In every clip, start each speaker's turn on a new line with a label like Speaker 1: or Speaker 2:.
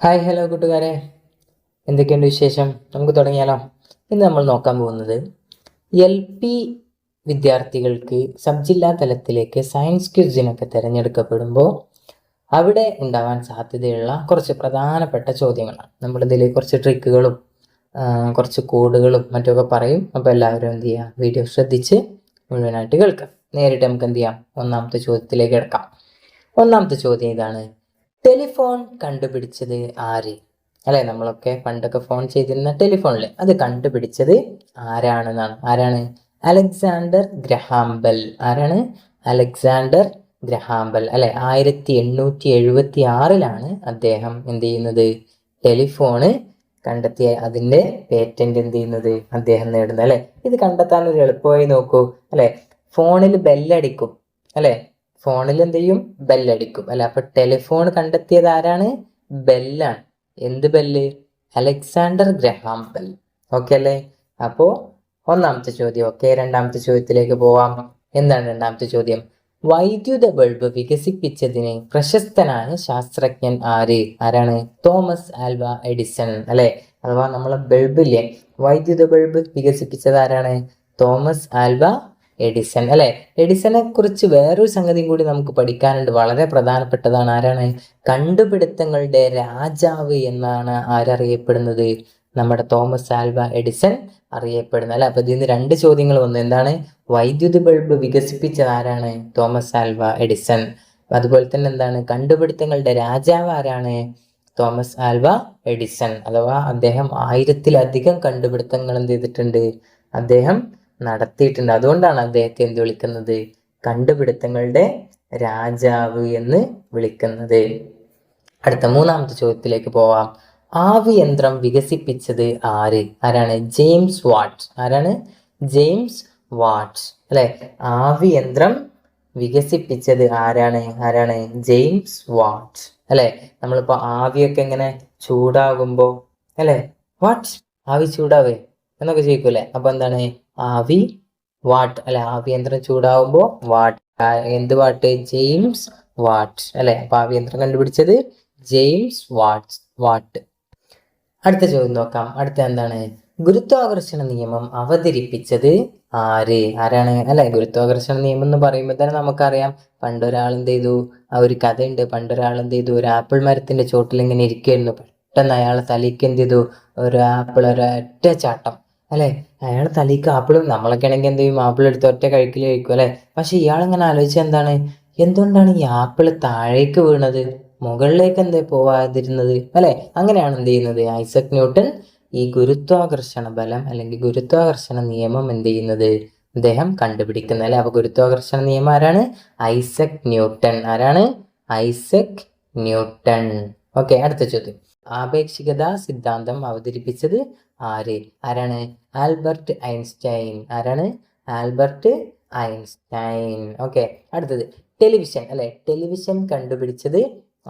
Speaker 1: Hi hello കൂട്ടുകാരെ, എന്തൊക്കെയുണ്ട് വിശേഷം? നമുക്ക് തുടങ്ങിയാലോ. ഇന്ന് നമ്മൾ നോക്കാൻ പോകുന്നത് LP വിദ്യാർത്ഥികൾക്ക് സബ് ജില്ലാ തലത്തിലേക്ക് സയൻസ് ക്വിസിനൊക്കെ തിരഞ്ഞെടുക്കപ്പെടുമ്പോൾ അവിടെ ഉണ്ടാവാൻ സാധ്യതയുള്ള കുറച്ച് പ്രധാനപ്പെട്ട ചോദ്യങ്ങളാണ്. നമ്മളിതിൽ കുറച്ച് ട്രിക്കുകളും കുറച്ച് കോഡുകളും മറ്റൊക്കെ പറയും. അപ്പോൾ എല്ലാവരും എന്ത് ചെയ്യുക, വീഡിയോ ശ്രദ്ധിച്ച് മുഴുവനായിട്ട് കേൾക്കാം. നേരിട്ട് നമുക്ക് എന്ത് ചെയ്യാം, ഒന്നാമത്തെ ചോദ്യത്തിലേക്ക് കിടക്കാം. ഒന്നാമത്തെ ചോദ്യം ഇതാണ്: ടെലിഫോൺ കണ്ടുപിടിച്ചത് ആര്? അല്ലെ, നമ്മളൊക്കെ പണ്ടൊക്കെ ഫോൺ ചെയ്തിരുന്ന ടെലിഫോണില് അത് കണ്ടുപിടിച്ചത് ആരാണെന്നാണ്. ആരാണ്? Alexander Graham Bell. ആരാണ്? Alexander Graham Bell. അല്ലെ, 1876 അദ്ദേഹം എന്ത് ചെയ്യുന്നത്, ടെലിഫോണ് കണ്ടെത്തിയ അതിന്റെ പേറ്റന്റ് എന്ത് ചെയ്യുന്നത്, അദ്ദേഹം നേടുന്നത്. അല്ലെ, ഇത് കണ്ടെത്താൻ ഒരു എളുപ്പമായി നോക്കൂ. അല്ലെ, ഫോണിൽ ബെല്ലടിക്കും. അല്ലെ, ഫോണിൽ എന്ത് ചെയ്യും, ബെല്ലടിക്കും. അല്ലെ, അപ്പൊ ടെലിഫോൺ കണ്ടെത്തിയത് ആരാണ്? ബെല്ലാണ്. എന്ത് bell? Alexander Graham bell. Okay അല്ലേ? അപ്പോ ഒന്നാമത്തെ ചോദ്യം ഓക്കെ. രണ്ടാമത്തെ ചോദ്യത്തിലേക്ക് പോവാം. എന്താണ് രണ്ടാമത്തെ ചോദ്യം? വൈദ്യുത ബൾബ് വികസിപ്പിച്ചതിന് പ്രശസ്തനായ ശാസ്ത്രജ്ഞൻ ആര്? ആരാണ്? Thomas Alva Edison. അല്ലെ, അഥവാ നമ്മളെ ബൾബില്ലേ, വൈദ്യുത ബൾബ് വികസിപ്പിച്ചത് ആരാണ്? Thomas Alva Edison. അല്ലെ, എഡിസനെ കുറിച്ച് വേറൊരു സംഗതിയും കൂടി നമുക്ക് പഠിക്കാനുണ്ട്, വളരെ പ്രധാനപ്പെട്ടതാണ്. ആരാണ്? കണ്ടുപിടുത്തങ്ങളുടെ രാജാവ് എന്നാണ് ആരറിയപ്പെടുന്നത്? നമ്മുടെ തോമസ് ആൽവ എഡിസൺ അറിയപ്പെടുന്നത്. അല്ലെ, അപ്പൊ ഇതിന് രണ്ട് ചോദ്യങ്ങൾ വന്നു. എന്താണ്? വൈദ്യുതി ബൾബ് വികസിപ്പിച്ചത് ആരാണ്? Thomas Alva Edison. അതുപോലെ തന്നെ എന്താണ്? കണ്ടുപിടുത്തങ്ങളുടെ രാജാവ് ആരാണ്? Thomas Alva Edison. അഥവാ അദ്ദേഹം 1000-ലധികം കണ്ടുപിടുത്തങ്ങൾ എന്ത് ചെയ്തിട്ടുണ്ട്, അദ്ദേഹം നടത്തിയിട്ടുണ്ട്. അതുകൊണ്ടാണ് അദ്ദേഹത്തെ എന്ത് വിളിക്കുന്നത്? കണ്ടുപിടുത്തങ്ങളുടെ രാജാവ് എന്ന് വിളിക്കുന്നത്. അടുത്ത മൂന്നാമത്തെ ചോദ്യത്തിലേക്ക് പോവാം. ആവി യന്ത്രം വികസിപ്പിച്ചത് ആര്? ആരാണ്? James Watt. ആരാണ്? James Watt. അല്ലെ, ആവി യന്ത്രം വികസിപ്പിച്ചത് ആരാണ്? ആരാണ്? James Watt. അല്ലെ, നമ്മളിപ്പോ ആവിയൊക്കെ എങ്ങനെ ചൂടാകുമ്പോ അല്ലെ, വാട്ട്, ആവി ചൂടാവേ എന്നൊക്കെ ചോദിക്കൂലേ? അപ്പൊ എന്താണ്? ആവി വാട്ട്. അല്ലെ, ആവിയന്ത്രം ചൂടാവുമ്പോ വാട്ട്. എന്ത് വാട്ട്? James Watt. അല്ലെ, അപ്പൊ ആവിയന്ത്രം കണ്ടുപിടിച്ചത് ജെയിംസ് വാട്ട്. അടുത്ത ചോദ്യം നോക്കാം. അടുത്ത എന്താണ്? ഗുരുത്വാകർഷണ നിയമം അവതരിപ്പിച്ചത് ആര്? ആരാണ്? അല്ലെ, ഗുരുത്വാകർഷണ നിയമം എന്ന് പറയുമ്പോൾ തന്നെ നമുക്കറിയാം, പണ്ടൊരാൾ എന്ത് ചെയ്തു, ആ ഒരു കഥയുണ്ട്. പണ്ടൊരാൾ എന്ത് ചെയ്തു, ഒരു ആപ്പിൾ മരത്തിന്റെ ചോട്ടിൽ ഇങ്ങനെ ഇരിക്കുകയായിരുന്നു. പെട്ടെന്ന് അയാളെ തലയ്ക്ക് എന്ത് ചെയ്തു, ഒരു ആപ്പിൾ ഒരൊറ്റ ചാട്ടം. അല്ലെ, അയാൾ തലയ്ക്ക് ആപ്പിളും, നമ്മളൊക്കെ ആണെങ്കിൽ എന്ത് ചെയ്യും, ആപ്പിൾ എടുത്ത് ഒറ്റ കഴിക്കൽ കഴിക്കും. അല്ലെ, പക്ഷെ ഇയാളിങ്ങനെ ആലോചിച്ചത് എന്താണ്, എന്തുകൊണ്ടാണ് ഈ ആപ്പിൾ താഴേക്ക് വീണത്, മുകളിലേക്ക് എന്തേ പോവാതിരുന്നത്? അല്ലെ, അങ്ങനെയാണ് എന്ത് ചെയ്യുന്നത്, ഐസക് ന്യൂട്ടൺ ഈ ഗുരുത്വാകർഷണ ബലം അല്ലെങ്കിൽ ഗുരുത്വാകർഷണ നിയമം എന്ത് ചെയ്യുന്നത്, അദ്ദേഹം കണ്ടുപിടിക്കുന്നത്. അല്ലെ, അപ്പൊ ഗുരുത്വാകർഷണ നിയമം ആരാണ്? Isaac Newton. ആരാണ്? Isaac newton. ഓക്കെ, അടുത്ത ചോദ്യം. ആപേക്ഷികതാ സിദ്ധാന്തം അവതരിപ്പിച്ചത് ആര്? ആരാണ്? Albert Einstein. ആരാണ്? Albert Einstein. ഓക്കെ, അടുത്തത് ടെലിവിഷൻ. അല്ലെ, ടെലിവിഷൻ കണ്ടുപിടിച്ചത്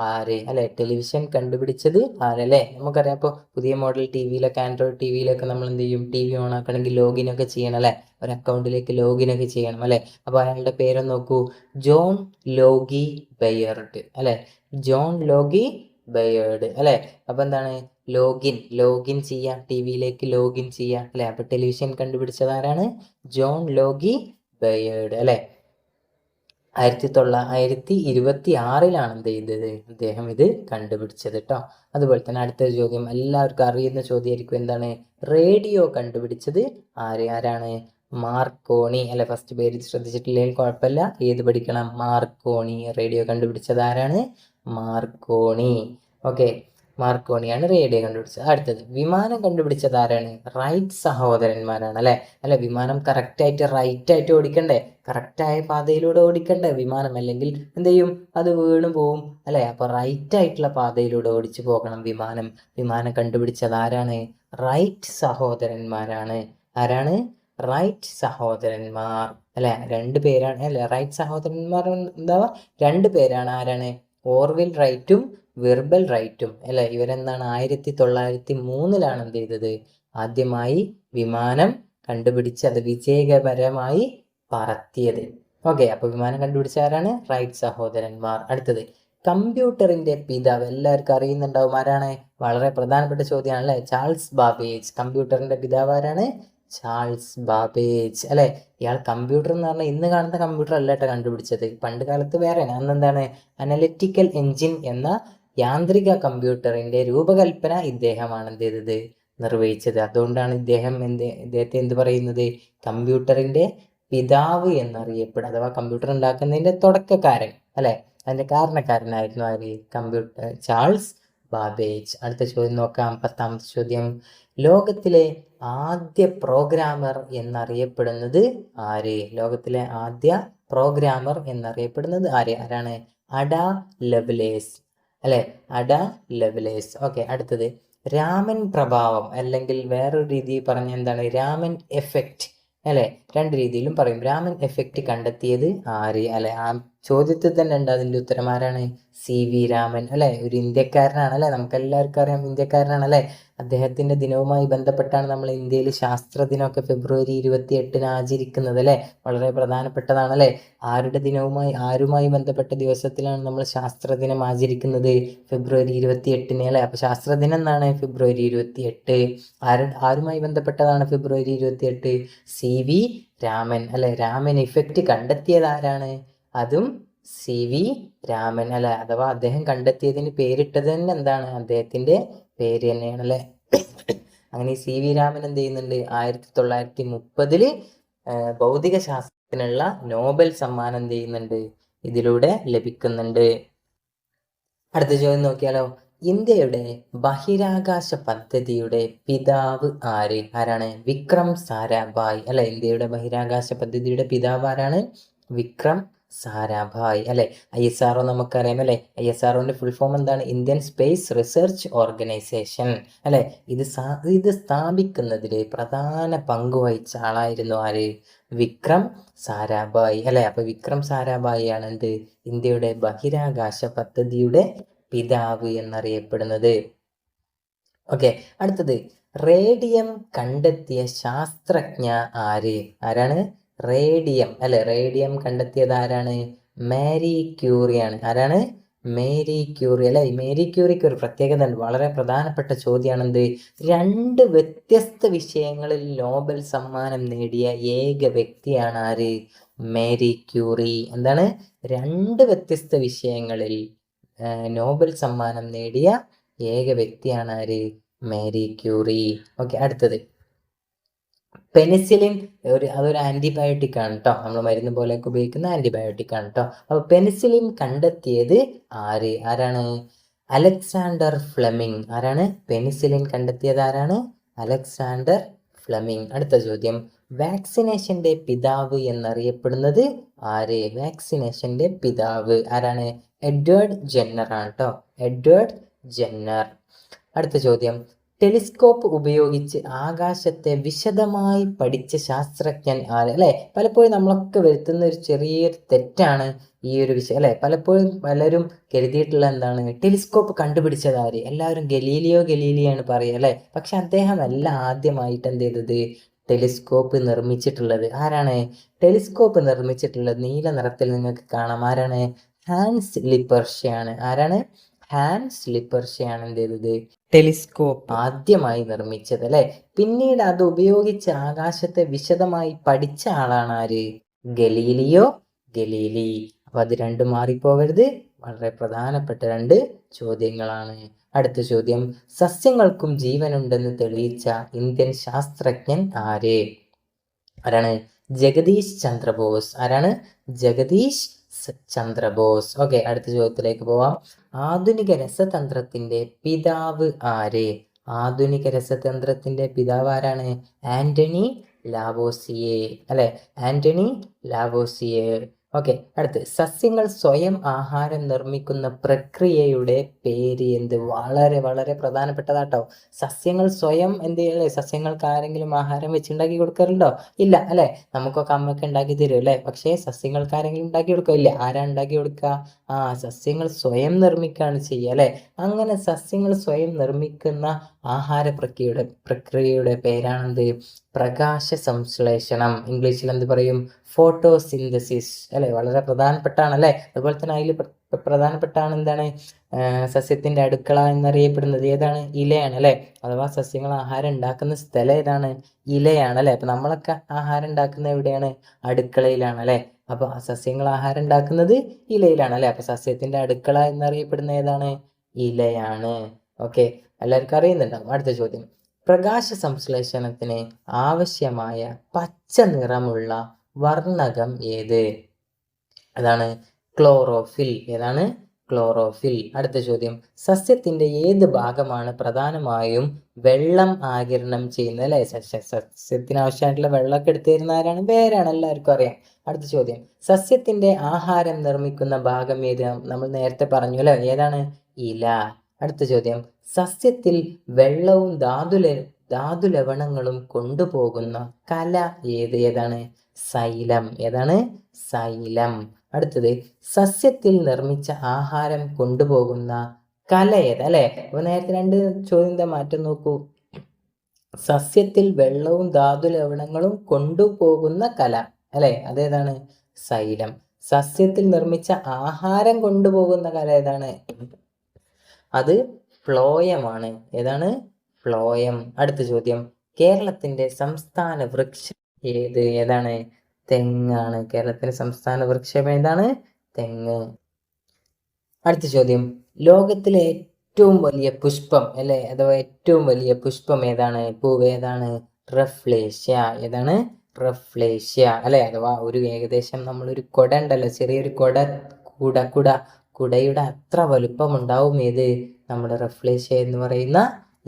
Speaker 1: ആര്? അല്ലെ, ടെലിവിഷൻ കണ്ടുപിടിച്ചത് ആരല്ലേ? നമുക്കറിയാം, ഇപ്പോൾ പുതിയ മോഡൽ ടിവിയിലൊക്കെ, ആൻഡ്രോയിഡ് ടിവിയിലൊക്കെ നമ്മൾ എന്ത് ചെയ്യും, ടി വി ഓൺ ആക്കണമെങ്കിൽ ലോഗിൻ ഒക്കെ ചെയ്യണം. അല്ലെ, ഒരു അക്കൗണ്ടിലേക്ക് ലോഗിൻ ഒക്കെ ചെയ്യണം. അല്ലെ, അപ്പൊ അയാളുടെ പേരൊന്ന് നോക്കൂ, ജോൺ ലോഗി ബെയർഡ്. അല്ലെ, ജോൺ ലോഗി ബെയർഡ്. അല്ലെ, അപ്പൊ എന്താണ്? ലോഗിൻ ചെയ്യാം, ടിവിയിലേക്ക് ലോഗിൻ ചെയ്യാം. അല്ലെ, അപ്പൊ ടെലിവിഷൻ കണ്ടുപിടിച്ചത് ആരാണ്? John Logie ബെയർഡ്. അല്ലെ, 1926 എന്ത് ചെയ്തത്, അദ്ദേഹം ഇത് കണ്ടുപിടിച്ചത് കേട്ടോ. അതുപോലെ തന്നെ അടുത്ത ചോദ്യം എല്ലാവർക്കും അറിയുന്ന ചോദ്യമായിരിക്കും. എന്താണ്? റേഡിയോ കണ്ടുപിടിച്ചത് ആര്? ആരാണ്? മാർക്കോണി. അല്ലെ, ഫസ്റ്റ് പേര് ശ്രദ്ധിച്ചിട്ടില്ലെങ്കിൽ കുഴപ്പമില്ല, ഏത് പഠിക്കണം? മാർക്കോണി. റേഡിയോ കണ്ടുപിടിച്ചത് ആരാണ്? മാർക്കോണി. ഓക്കെ, മാർക്കോണിയാണ് റേഡിയോ കണ്ടുപിടിച്ചത്. അടുത്തത് വിമാനം കണ്ടുപിടിച്ചത് ആരാണ്? റൈറ്റ് സഹോദരന്മാരാണ്. അല്ലെ, വിമാനം റൈറ്റ് ആയിട്ട് ഓടിക്കണ്ടേ, കറക്റ്റായ പാതയിലൂടെ ഓടിക്കണ്ടേ വിമാനം, അല്ലെങ്കിൽ എന്ത് ചെയ്യും, അത് വീണു പോവും. അല്ലെ, അപ്പൊ റൈറ്റ് ആയിട്ടുള്ള പാതയിലൂടെ ഓടിച്ചു പോകണം വിമാനം. വിമാനം കണ്ടുപിടിച്ചത് ആരാണ്? റൈറ്റ് സഹോദരന്മാരാണ്. ആരാണ്? റൈറ്റ് സഹോദരന്മാർ. അല്ലെ, രണ്ട് പേരാണ്. അല്ലെ, റൈറ്റ് സഹോദരന്മാർ എന്താ, രണ്ട് പേരാണ്. ആരാണ്? ഓർവിൽ റൈറ്റും വെർബൽ റൈറ്റും. അല്ലെ, ഇവരെന്താണ് 1903 എന്ത് ചെയ്തത്, ആദ്യമായി വിമാനം കണ്ടുപിടിച്ച് അത് വിജയകരമായി പറത്തിയത്. ഓക്കെ, അപ്പൊ വിമാനം കണ്ടുപിടിച്ച ആരാണ്? റൈറ്റ് സഹോദരന്മാർ. അടുത്തത് കമ്പ്യൂട്ടറിന്റെ പിതാവ് എല്ലാവർക്കും അറിയുന്നുണ്ടാവും ആരാണ്? വളരെ പ്രധാനപ്പെട്ട ചോദ്യമാണ് അല്ലെ. Charles Babbage. കമ്പ്യൂട്ടറിന്റെ പിതാവ് ആരാണ്? ചാൾസ് ബാബേജ് അല്ലെ. ഇയാൾ കമ്പ്യൂട്ടർ എന്ന് പറഞ്ഞാൽ ഇന്ന് കാണുന്ന കമ്പ്യൂട്ടർ അല്ല കേട്ടോ കണ്ടുപിടിച്ചത്. പണ്ട് കാലത്ത് വേറെയാണ്. അന്നെന്താണ്? അനലിറ്റിക്കൽ എഞ്ചിൻ എന്ന യാന്ത്രിക കമ്പ്യൂട്ടറിന്റെ രൂപകൽപ്പന ഇദ്ദേഹമാണ് എന്ത് ചെയ്തത്? നിർവഹിച്ചത്. അതുകൊണ്ടാണ് ഇദ്ദേഹത്തെ എന്ത് പറയുന്നത്? കമ്പ്യൂട്ടറിന്റെ പിതാവ് എന്നറിയപ്പെടുക, അഥവാ കമ്പ്യൂട്ടർ ഉണ്ടാക്കുന്നതിന്റെ തുടക്കക്കാരൻ അല്ലെ. അതിന്റെ കാരണക്കാരനായിരുന്നു ആര്? Charles Babbage. അടുത്ത ചോദ്യം നോക്കാം. 10ാമത്തെ ചോദ്യം. ലോകത്തിലെ ആദ്യ പ്രോഗ്രാമർ എന്നറിയപ്പെടുന്നത് ആര്? ലോകത്തിലെ ആദ്യ പ്രോഗ്രാമർ എന്നറിയപ്പെടുന്നത് ആര്? ആരാണ്? അഡാ ലവ്ലേസ് അല്ലെ. അഡാ ലവ്ലേസ്. ഓക്കെ. അടുത്തത് രാമൻ പ്രഭാവം, അല്ലെങ്കിൽ വേറൊരു രീതി പറഞ്ഞ എന്താണ്? രാമൻ എഫക്റ്റ് അല്ലെ. രണ്ട് രീതിയിലും പറയും. രാമൻ എഫക്റ്റ് കണ്ടെത്തിയത് ആര്? അല്ലെ. ആ ചോദ്യത്തിൽ തന്നെ ഉണ്ട് അതിന്റെ ഉത്തരം. ആരാണ്? CV രാമൻ അല്ലെ. ഒരു ഇന്ത്യക്കാരനാണ് അല്ലെ. നമുക്ക് എല്ലാവർക്കും അറിയാം ഇന്ത്യക്കാരനാണ് അല്ലെ. അദ്ദേഹത്തിന്റെ ദിനവുമായി ബന്ധപ്പെട്ടാണ് നമ്മൾ ഇന്ത്യയിൽ ശാസ്ത്ര ദിനമൊക്കെ ഫെബ്രുവരി 28 ആചരിക്കുന്നത് അല്ലെ. വളരെ പ്രധാനപ്പെട്ടതാണ് അല്ലെ. ആരുമായി ബന്ധപ്പെട്ട ദിവസത്തിലാണ് നമ്മൾ ശാസ്ത്ര ദിനം ആചരിക്കുന്നത്? ഫെബ്രുവരി 28 അല്ലെ. അപ്പൊ ശാസ്ത്ര ദിനം എന്നാണ് ഫെബ്രുവരി 28. ആരുമായി ബന്ധപ്പെട്ടതാണ് ഫെബ്രുവരി 28? CV രാമൻ അല്ലെ. രാമൻ ഇഫക്റ്റ് കണ്ടെത്തിയത് ആരാണ്? അതും CV രാമൻ അല്ലെ. അഥവാ അദ്ദേഹം കണ്ടെത്തിയതിന് പേരിട്ടത് തന്നെ എന്താണ്? അദ്ദേഹത്തിന്റെ പേര് തന്നെയാണ് അല്ലെ. അങ്ങനെ CV രാമൻ എന്ത് ചെയ്യുന്നുണ്ട്? 1930 ഭൗതിക ശാസ്ത്രത്തിനുള്ള നോബൽ സമ്മാനം എന്ത് ചെയ്യുന്നുണ്ട്? ഇതിലൂടെ ലഭിക്കുന്നുണ്ട്. അടുത്ത ചോദ്യം നോക്കിയാലോ. ഇന്ത്യയുടെ ബഹിരാകാശ പദ്ധതിയുടെ പിതാവ് ആര്? ആരാണ്? വിക്രം സാരാഭായ് അല്ലെ. ഇന്ത്യയുടെ ബഹിരാകാശ പദ്ധതിയുടെ പിതാവ് ആരാണ്? വിക്രം സാരാഭായ് അല്ലെ. ISRO നമുക്കറിയാം അല്ലെ. ISROന്റെ ഫുൾ ഫോം എന്താണ്? ഇന്ത്യൻ സ്പേസ് റിസർച്ച് ഓർഗനൈസേഷൻ അല്ലെ. ഇത് സ്ഥാപിക്കുന്നതിൽ പ്രധാന പങ്ക് വഹിച്ച ആളായിരുന്നു ആര്? വിക്രം സാരാഭായ് അല്ലെ. അപ്പൊ വിക്രം സാരാഭായ് ആണ് എന്ത്? ഇന്ത്യയുടെ ബഹിരാകാശ പദ്ധതിയുടെ പിതാവ് എന്നറിയപ്പെടുന്നത്. ഓക്കെ. അടുത്തത് റേഡിയം കണ്ടെത്തിയ ശാസ്ത്രജ്ഞ ആര്? ആരാണ്? റേഡിയം അല്ലെ. റേഡിയം കണ്ടെത്തിയത് ആരാണ്? മാരി ക്യൂറിയാണ്. ആരാണ്? മേരി ക്യൂറി അല്ലെ. മേരി ക്യൂറിക്ക് ഒരു പ്രത്യേകത ഉണ്ട്. വളരെ പ്രധാനപ്പെട്ട ചോദ്യമാണ് എന്ത്? 2 വ്യത്യസ്ത വിഷയങ്ങളിൽ നോബൽ സമ്മാനം നേടിയ ഏക വ്യക്തിയാണ് ആര്? Marie Curie. എന്താണ്? 2 വ്യത്യസ്ത വിഷയങ്ങളിൽ നോബൽ സമ്മാനം നേടിയ ഏക വ്യക്തിയാണ് ആര്? Marie Curie. ഓക്കെ. അടുത്തത് പെനിസിലിൻ. അതൊരു ആന്റിബയോട്ടിക് ആണ് കേട്ടോ. നമ്മൾ മരുന്ന് പോലെയൊക്കെ ഉപയോഗിക്കുന്ന ആന്റിബയോട്ടിക് ആണ് കേട്ടോ. അപ്പൊ പെനിസിലിൻ കണ്ടെത്തിയത് ആര്? ആരാണ്? Alexander Fleming. ആരാണ്? പെനിസിലിൻ കണ്ടെത്തിയത് ആരാണ്? Alexander Fleming. അടുത്ത ചോദ്യം. വാക്സിനേഷന്റെ പിതാവ് എന്നറിയപ്പെടുന്നത് ആര്? വാക്സിനേഷന്റെ പിതാവ് ആരാണ്? എഡ്വേർഡ് ജെന്നർ ആണ് കേട്ടോ. Edward Jenner. അടുത്ത ചോദ്യം. ടെലിസ്കോപ്പ് ഉപയോഗിച്ച് ആകാശത്തെ വിശദമായി പഠിച്ച ശാസ്ത്രജ്ഞൻ ആര്? അല്ലെ. പലപ്പോഴും നമ്മളൊക്കെ വരുത്തുന്ന ഒരു ചെറിയൊരു തെറ്റാണ് ഈ ഒരു വിഷയം അല്ലെ. പലപ്പോഴും പലരും കരുതിയിട്ടുള്ള എന്താണ്? ടെലിസ്കോപ്പ് കണ്ടുപിടിച്ചത് ആര്? എല്ലാവരും ഗലീലിയാണ് പറയുക അല്ലെ. പക്ഷെ അദ്ദേഹം അല്ല ആദ്യമായിട്ട് എന്ത് ചെയ്തത്? ടെലിസ്കോപ്പ് നിർമ്മിച്ചിട്ടുള്ളത്. ആരാണ്? ടെലിസ്കോപ്പ് നിർമ്മിച്ചിട്ടുള്ളത് നീല നിറത്തിൽ നിങ്ങൾക്ക് കാണാം. ആരാണ്? ഹാൻസ് ലിപ്പർഷ്യയാണ്. ആരാണ്? ഹാൻസ് ലിപ്പർഷ്യയാണ് എന്ത് ചെയ്തത്? ടെലിസ്കോപ്പ് ആദ്യമായി നിർമ്മിച്ചത് അല്ലെ. പിന്നീട് അത് ഉപയോഗിച്ച് ആകാശത്തെ വിശദമായി പഠിച്ച ആളാണ് ആര്? Galileo Galilei. അപ്പൊ അത് രണ്ടും മാറിപ്പോകരുത്. വളരെ പ്രധാനപ്പെട്ട 2 ചോദ്യങ്ങളാണ്. അടുത്ത ചോദ്യം. സസ്യങ്ങൾക്കും ജീവനുണ്ടെന്ന് തെളിയിച്ച ഇന്ത്യൻ ശാസ്ത്രജ്ഞൻ ആര്? ആരാണ്? ജഗദീഷ് ചന്ദ്രബോസ്. ആരാണ്? ജഗദീഷ് ചന്ദ്രബോസ്. ഓക്കെ. അടുത്ത ചോദ്യത്തിലേക്ക് പോവാം. ആധുനിക രസതന്ത്രത്തിന്റെ പിതാവ് ആര്? ആധുനിക രസതന്ത്രത്തിന്റെ പിതാവ് ആരാണ്? ആന്റണി ലാവോസിയെ അല്ലെ. ആന്റണി ലാവോസിയെ. ഓക്കെ. അടുത്ത് സസ്യങ്ങൾ സ്വയം ആഹാരം നിർമ്മിക്കുന്ന പ്രക്രിയയുടെ പേര് എന്ത്? വളരെ വളരെ പ്രധാനപ്പെട്ടതാട്ടോ. സസ്യങ്ങൾ സ്വയം എന്ത് ചെയ്യല്ലേ? സസ്യങ്ങൾക്ക് ആരെങ്കിലും ആഹാരം വെച്ചുണ്ടാക്കി കൊടുക്കാറുണ്ടോ? ഇല്ല അല്ലെ. നമുക്കൊക്കെ അമ്മയൊക്കെ ഉണ്ടാക്കി തരും അല്ലെ. പക്ഷേ സസ്യങ്ങൾക്ക് ആരെങ്കിലും ഉണ്ടാക്കി കൊടുക്കുക? ഇല്ല. ആരാ ഉണ്ടാക്കി കൊടുക്കുക? സസ്യങ്ങൾ സ്വയം നിർമ്മിക്കുകയാണ് ചെയ്യുക അല്ലെ. അങ്ങനെ സസ്യങ്ങൾ സ്വയം നിർമ്മിക്കുന്ന ആഹാര പ്രക്രിയയുടെ പേരാണെന്ത്? പ്രകാശ സംശ്ലേഷണം. ഇംഗ്ലീഷിൽ എന്ത് പറയും? ഫോട്ടോസിന്തസിസ് അല്ലെ. വളരെ പ്രധാനപ്പെട്ടാണ് അല്ലെ. അതുപോലെ തന്നെ അതിൽ പ്രധാനപ്പെട്ടാണ് എന്താണ് സസ്യത്തിന്റെ അടുക്കള എന്നറിയപ്പെടുന്നത് ഏതാണ്? ഇലയാണ് അല്ലെ. അഥവാ സസ്യങ്ങൾ ആഹാരം ഉണ്ടാക്കുന്ന സ്ഥലം ഏതാണ്? ഇലയാണ് അല്ലെ. അപ്പൊ നമ്മളൊക്കെ ആഹാരം ഉണ്ടാക്കുന്ന എവിടെയാണ്? അടുക്കളയിലാണ് അല്ലെ. അപ്പൊ സസ്യങ്ങൾ ആഹാരം ഉണ്ടാക്കുന്നത് ഇലയിലാണ് അല്ലെ. അപ്പൊ സസ്യത്തിന്റെ അടുക്കള എന്നറിയപ്പെടുന്ന ഏതാണ്? ഇലയാണ്. ഓക്കെ, എല്ലാവർക്കും അറിയുന്നുണ്ടാവും. അടുത്ത ചോദ്യം, പ്രകാശ സംശ്ലേഷണത്തിന് ആവശ്യമായ പച്ച നിറമുള്ള വർണ്ണകം ഏത്? അതാണ് ക്ലോറോഫിൽ. ഏതാണ്? ക്ലോറോഫിൽ. അടുത്ത ചോദ്യം, സസ്യത്തിന്റെ ഏത് ഭാഗമാണ് പ്രധാനമായും വെള്ളം ആഗിരണം ചെയ്യുന്നത് അല്ലെ. സസ്യത്തിന് ആവശ്യമായിട്ടുള്ള വെള്ളമൊക്കെ എടുത്തു തരുന്ന ആരാണ്? വേരാണ്, എല്ലാവർക്കും അറിയാം. അടുത്ത ചോദ്യം, സസ്യത്തിന്റെ ആഹാരം നിർമ്മിക്കുന്ന ഭാഗം ഏത്? നമ്മൾ നേരത്തെ പറഞ്ഞു അല്ലെ, ഏതാണ്? ഇല. അടുത്ത ചോദ്യം, സസ്യത്തിൽ വെള്ളവും ധാതു ലവണങ്ങളും കൊണ്ടുപോകുന്ന കല ഏത്? ഏതാണ്? സൈലം. ഏതാണ്? സൈലം. അടുത്തത്, സസ്യത്തിൽ നിർമ്മിച്ച ആഹാരം കൊണ്ടുപോകുന്ന കല ഏത്? അല്ലെ. അപ്പൊ നേരത്തെ രണ്ട് ചോദ്യത്തിന്റെ മാറ്റം നോക്കൂ. സസ്യത്തിൽ വെള്ളവും ധാതു ലവണങ്ങളും കൊണ്ടുപോകുന്ന കല അല്ലെ, അതേതാണ്? സൈലം. സസ്യത്തിൽ നിർമ്മിച്ച ആഹാരം കൊണ്ടുപോകുന്ന കല ഏതാണ്? അത് ഫ്ലോയമാണ്. ഏതാണ്? ഫ്ലോയം. അടുത്ത ചോദ്യം, കേരളത്തിന്റെ സംസ്ഥാന വൃക്ഷം ഏത്? ഏതാണ്? തെങ്ങാണ്. കേരളത്തിന്റെ സംസ്ഥാന വൃക്ഷം ഏതാണ്? തെങ്ങ്. അടുത്ത ചോദ്യം, ലോകത്തിലെ ഏറ്റവും വലിയ പുഷ്പം അല്ലെ, അഥവാ ഏറ്റവും വലിയ പുഷ്പം ഏതാണ്? പൂവ് ഏതാണ്? റഫ്ലേഷ്യ. ഏതാണ്? റഫ്ലേഷ്യ അല്ലെ. അഥവാ ഒരു ഏകദേശം നമ്മളൊരു കുട ഉണ്ടല്ലോ, ചെറിയൊരു കുടയുടെ അത്ര വലുപ്പം ഉണ്ടാവും ഏത്? നമ്മുടെ റഫ്ലേഷ്യ എന്ന് പറയുന്ന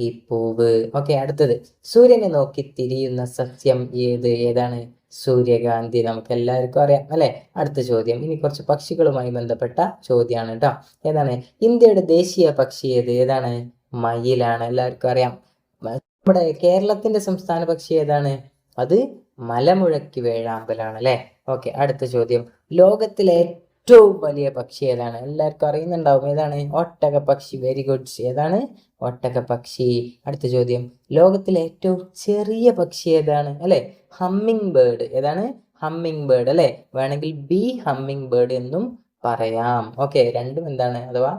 Speaker 1: ഈ പൂവ്. ഓക്കെ, അടുത്തത്, സൂര്യനെ നോക്കി തിരിയുന്ന സസ്യം ഏത്? ഏതാണ്? സൂര്യകാന്തി. നമുക്ക് എല്ലാവർക്കും അറിയാം അല്ലെ. അടുത്ത ചോദ്യം, ഇനി കുറച്ച് പക്ഷികളുമായി ബന്ധപ്പെട്ട ചോദ്യമാണ് കേട്ടോ. ഏതാണ്? ഇന്ത്യയുടെ ദേശീയ പക്ഷി ഏത്? ഏതാണ്? മയിലാണ്. എല്ലാവർക്കും അറിയാം. നമ്മുടെ കേരളത്തിന്റെ സംസ്ഥാന പക്ഷി ഏതാണ്? അത് മലമുഴക്കി വേഴാമ്പലാണ് അല്ലെ. ഓക്കെ, അടുത്ത ചോദ്യം, ലോകത്തിലെ ഏറ്റവും വലിയ പക്ഷി ഏതാണ്? എല്ലാവർക്കും അറിയുന്നുണ്ടാവും. ഏതാണ്? ഒട്ടക പക്ഷി. Very good. ഏതാണ്? ഒട്ടക പക്ഷി. അടുത്ത ചോദ്യം, ലോകത്തിലെ ഏറ്റവും ചെറിയ പക്ഷി ഏതാണ്? അല്ലെ, ഹമ്മിങ് ബേർഡ്. ഏതാണ്? ഹമ്മിങ് ബേർഡ് അല്ലെ. വേണമെങ്കിൽ ബി ഹമ്മിങ് ബേർഡ് എന്നും പറയാം. ഓക്കെ, രണ്ടും എന്താണ്? അഥവാ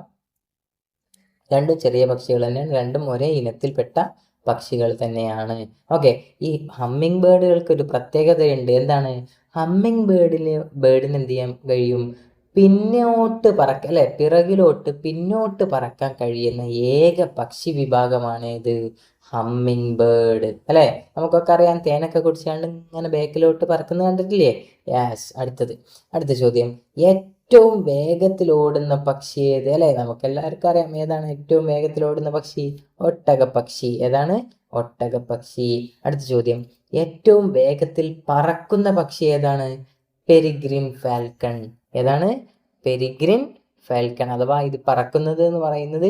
Speaker 1: രണ്ടും ചെറിയ പക്ഷികൾ തന്നെയാണ്, രണ്ടും ഒരേ ഇനത്തിൽപ്പെട്ട പക്ഷികൾ തന്നെയാണ്. ഓക്കെ, ഈ ഹമ്മിങ് ബേർഡുകൾക്ക് ഒരു പ്രത്യേകതയുണ്ട്. എന്താണ്? ഹമ്മിങ് ബേർഡിന് എന്ത് ചെയ്യാൻ കഴിയും? പിന്നോട്ട് പറക്കാൻ അല്ലെ, പിന്നോട്ട് പറക്കാൻ കഴിയുന്ന ഏക പക്ഷി വിഭാഗമാണ് ഇത്? ഹമ്മിങ് ബേർഡ് അല്ലെ. നമുക്കൊക്കെ അറിയാം, തേനൊക്കെ കുടിച്ചാണ്ട് ഇങ്ങനെ ബാക്കിലോട്ട് പറക്കുന്നത് കണ്ടിട്ടില്ലേ? യെസ്. അടുത്ത ചോദ്യം, ഏറ്റവും വേഗത്തിൽ ഓടുന്ന പക്ഷി ഏത്? അല്ലെ, നമുക്ക് എല്ലാവർക്കും അറിയാം. ഏതാണ് ഏറ്റവും വേഗത്തിൽ ഓടുന്ന പക്ഷി? ഒട്ടകപ്പക്ഷി. ഏതാണ്? ഒട്ടകപ്പക്ഷി. അടുത്ത ചോദ്യം, ഏറ്റവും വേഗത്തിൽ പറക്കുന്ന പക്ഷി ഏതാണ്? പെരിഗ്രിൻ ഫാൽക്കൺ. ഏതാണ്? പെരിഗ്രിൻ ഫാൽക്കൺ. അഥവാ ഇത് പറക്കുന്നത് എന്ന് പറയുന്നത്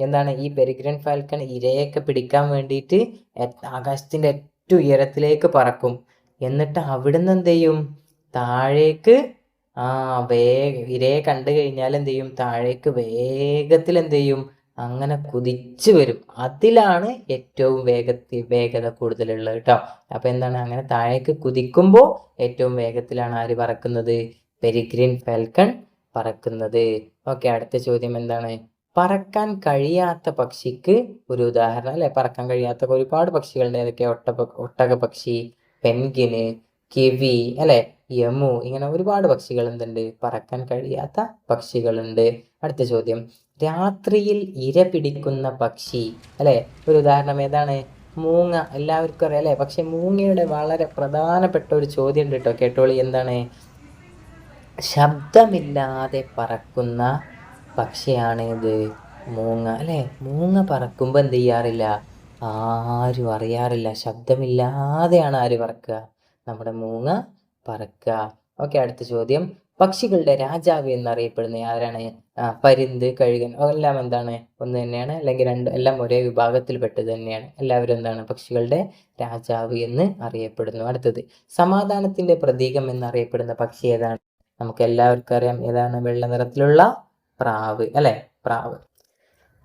Speaker 1: എന്താണ്? ഈ പെരിഗ്രിൻ ഫാൽക്കൺ ഇരയൊക്കെ പിടിക്കാൻ വേണ്ടിയിട്ട് ആകാശത്തിന്റെ ഏറ്റവും ഉയരത്തിലേക്ക് പറക്കും. എന്നിട്ട് അവിടുന്ന് എന്ത് ചെയ്യും? താഴേക്ക് ഇരയെ കണ്ടു കഴിഞ്ഞാൽ എന്ത് ചെയ്യും? താഴേക്ക് വേഗത്തിൽ എന്ത് ചെയ്യും? അങ്ങനെ കുതിച്ചു വരും. അതിലാണ് ഏറ്റവും വേഗത കൂടുതലുള്ളത് കേട്ടോ. അപ്പൊ എന്താണ്? അങ്ങനെ താഴേക്ക് കുതിക്കുമ്പോൾ ഏറ്റവും വേഗത്തിലാണ് ആര് പറക്കുന്നത്? പെരിഗ്രിൻ ഫാൽക്കൺ പറക്കുന്നത്. ഓക്കെ, അടുത്ത ചോദ്യം എന്താണ്? പറക്കാൻ കഴിയാത്ത പക്ഷിക്ക് ഒരു ഉദാഹരണം അല്ലെ. പറക്കാൻ കഴിയാത്ത ഒരുപാട് പക്ഷികളുടെ ഏതൊക്കെ? ഒട്ടക പക്ഷി, പെൻഗിന്, കിവി അല്ലെ, യമു, ഇങ്ങനെ ഒരുപാട് പക്ഷികൾ എന്തുണ്ട്? പറക്കാൻ കഴിയാത്ത പക്ഷികളുണ്ട്. അടുത്ത ചോദ്യം, രാത്രിയിൽ ഇര പിടിക്കുന്ന പക്ഷി അല്ലെ. ഒരു ഉദാഹരണം ഏതാണ്? മൂങ്ങ. എല്ലാവർക്കും അറിയാം അല്ലെ. പക്ഷെ മൂങ്ങയുടെ വളരെ പ്രധാനപ്പെട്ട ഒരു ചോദ്യം ഉണ്ട് കേട്ടോ, കേട്ടോളി. എന്താണ്? ശബ്ദമില്ലാതെ പറക്കുന്ന പക്ഷിയാണ് ഇത്? മൂങ്ങ അല്ലെ. മൂങ്ങ പറക്കുമ്പോൾ എന്ത് ചെയ്യാറില്ല? ആരും അറിയാറില്ല. ശബ്ദമില്ലാതെയാണ് ആര് പറക്കുക? നമ്മുടെ മൂങ്ങ പറക്കുക. ഓക്കെ, അടുത്ത ചോദ്യം, പക്ഷികളുടെ രാജാവ് എന്നറിയപ്പെടുന്ന ആരാണ്? പരുന്ത്, കഴുകൻ എല്ലാം എന്താണ്? ഒന്ന് തന്നെയാണ്, അല്ലെങ്കിൽ എല്ലാം ഒരേ വിഭാഗത്തിൽപ്പെട്ടത് തന്നെയാണ്. എല്ലാവരും എന്താണ്? പക്ഷികളുടെ രാജാവ് എന്ന് അറിയപ്പെടുന്നു. അടുത്തത്, സമാധാനത്തിന്റെ പ്രതീകം എന്നറിയപ്പെടുന്ന പക്ഷി ഏതാണ്? നമുക്ക് എല്ലാവർക്കും അറിയാം. ഏതാണ്? വെള്ള നിറത്തിലുള്ള പ്രാവ് അല്ലെ. പ്രാവ്.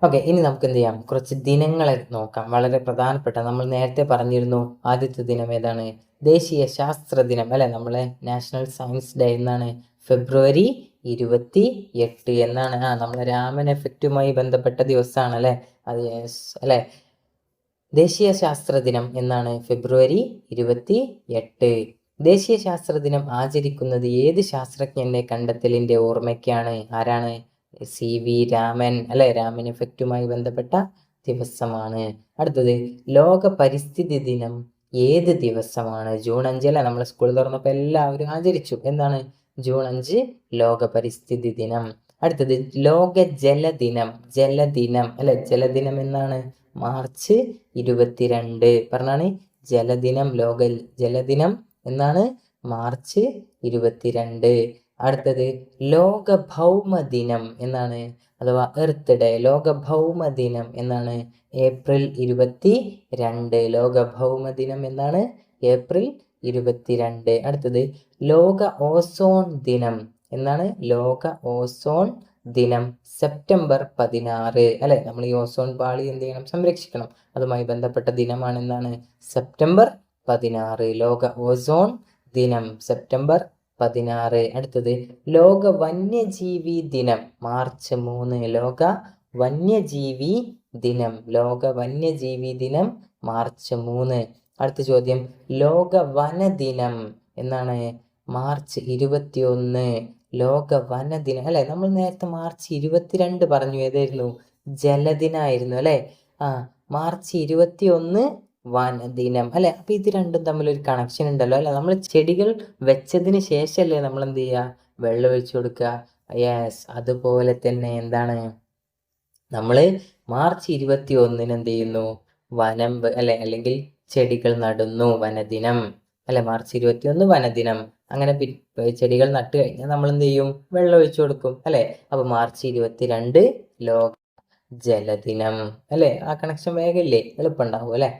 Speaker 1: ഓക്കെ, ഇനി നമുക്ക് എന്ത് ചെയ്യാം? കുറച്ച് ദിനങ്ങളെ നോക്കാം. വളരെ പ്രധാനപ്പെട്ട, നമ്മൾ നേരത്തെ പറഞ്ഞിരുന്നു. ആദ്യത്തെ ദിനം ഏതാണ്? ദേശീയ ശാസ്ത്ര ദിനം അല്ലെ. നമ്മളെ നാഷണൽ സയൻസ് ഡേ എന്നാണ്? ഫെബ്രുവരി 28 എന്നാണ്. നമ്മളെ രാമൻ എഫക്റ്റുമായി ബന്ധപ്പെട്ട ദിവസമാണ് അല്ലെ അത്. അല്ലെ, ദേശീയ ശാസ്ത്ര ദിനം എന്നാണ് ഫെബ്രുവരി 28. ദേശീയ ശാസ്ത്ര ദിനം ആചരിക്കുന്നത് ഏത് ശാസ്ത്രജ്ഞന്റെ കണ്ടെത്തലിന്റെ ഓർമ്മയ്ക്കാണ്? ആരാണ്? CV രാമൻ അല്ലെ, രാമൻ എഫക്റ്റുമായി ബന്ധപ്പെട്ട ദിവസമാണ്. അടുത്തത്, ലോക പരിസ്ഥിതി ദിനം ഏത് ദിവസമാണ്? ജൂൺ 5 അല്ലെ, നമ്മൾ സ്കൂൾ തുറന്നപ്പോൾ എല്ലാവരും ആചരിച്ചു. എന്താണ്? ജൂൺ 5 ലോക പരിസ്ഥിതി ദിനം. അടുത്തത്, ലോക ജലദിനം. ജലദിനം അല്ലെ, ജലദിനം എന്നാണ്? മാർച്ച് 22. പറഞ്ഞാണ് ജലദിനം. ലോക ജലദിനം എന്നാണ്? മാർച്ച് 22. അടുത്തത്, ലോക ഭൗമദിനം എന്നാണ്? അഥവാ എർത്ത് ഡേ. ലോക ഭൗമദിനം എന്നാണ്? ഏപ്രിൽ 22. ലോക ഭൗമദിനം എന്നാണ്? ഏപ്രിൽ 22. അടുത്തത്, ലോക ഓസോൺ ദിനം എന്നാണ്? ലോക ഓസോൺ ദിനം സെപ്റ്റംബർ 16 അല്ലെ. നമ്മൾ ഈ ഓസോൺ പാളി എന്ത് ചെയ്യണം? സംരക്ഷിക്കണം. അതുമായി ബന്ധപ്പെട്ട ദിനമാണ് എന്താണ്? സെപ്റ്റംബർ 16. ലോക ഓസോൺ ദിനം സെപ്റ്റംബർ 16. അടുത്തത്, ലോക വന്യജീവി ദിനം മാർച്ച് 3. ലോക വന്യജീവി ദിനം. ലോക വന്യജീവി ദിനം മാർച്ച് 3. അടുത്ത ചോദ്യം, ലോക വനദിനം എന്നാണ്? മാർച്ച് 21. ലോക വനദിനം അല്ലെ. നമ്മൾ നേരത്തെ മാർച്ച് 22 പറഞ്ഞു. ഏതായിരുന്നു? ജലദിനായിരുന്നു അല്ലെ. മാർച്ച് 21 വനദിനം അല്ലെ. അപ്പൊ ഇത് രണ്ടും തമ്മിൽ ഒരു കണക്ഷൻ ഉണ്ടല്ലോ അല്ലെ. നമ്മൾ ചെടികൾ വെച്ചതിന് ശേഷമല്ലേ നമ്മൾ എന്ത് ചെയ്യുക? വെള്ളം ഒഴിച്ചു കൊടുക്കുക. യെസ്, അതുപോലെ തന്നെ എന്താണ്? നമ്മൾ മാർച്ച് 21 എന്ത് ചെയ്യുന്നു? വനം അല്ലെ, അല്ലെങ്കിൽ ചെടികൾ നടുന്നു. വനദിനം അല്ലെ. മാർച്ച് 21 വനദിനം. അങ്ങനെ ചെടികൾ നട്ടു കഴിഞ്ഞാൽ നമ്മൾ എന്ത് ചെയ്യും? വെള്ളം ഒഴിച്ചു കൊടുക്കും അല്ലെ. അപ്പൊ മാർച്ച് 22 ലോക ജലദിനം അല്ലെ. ആ കണക്ഷൻ വേഗമില്ലേ? എളുപ്പമുണ്ടാവും അല്ലെ.